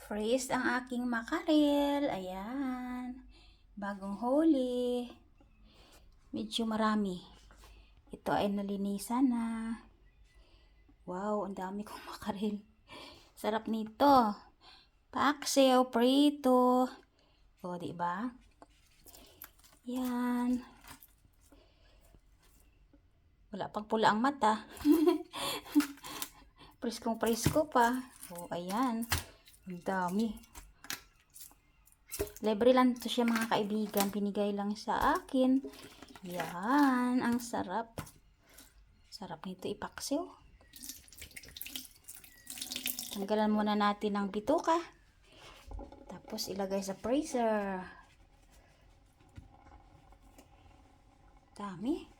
Freeze ang aking makarel. Ayan. Bagong huli. Medyo marami. Ito ay nalinisan na. Wow, ang dami kong makarel. Sarap nito. Paksiw, prito. O, diba? Yan. Wala pang pula ang mata. Preskong presko pa. O, ayan. Ang dami. Libre lang to siya mga kaibigan. Pinigay lang sa akin. Yan. Ang sarap. Sarap nito ipaksiw. Tanggalan muna natin ang bituka. Tapos ilagay sa freezer. Dami.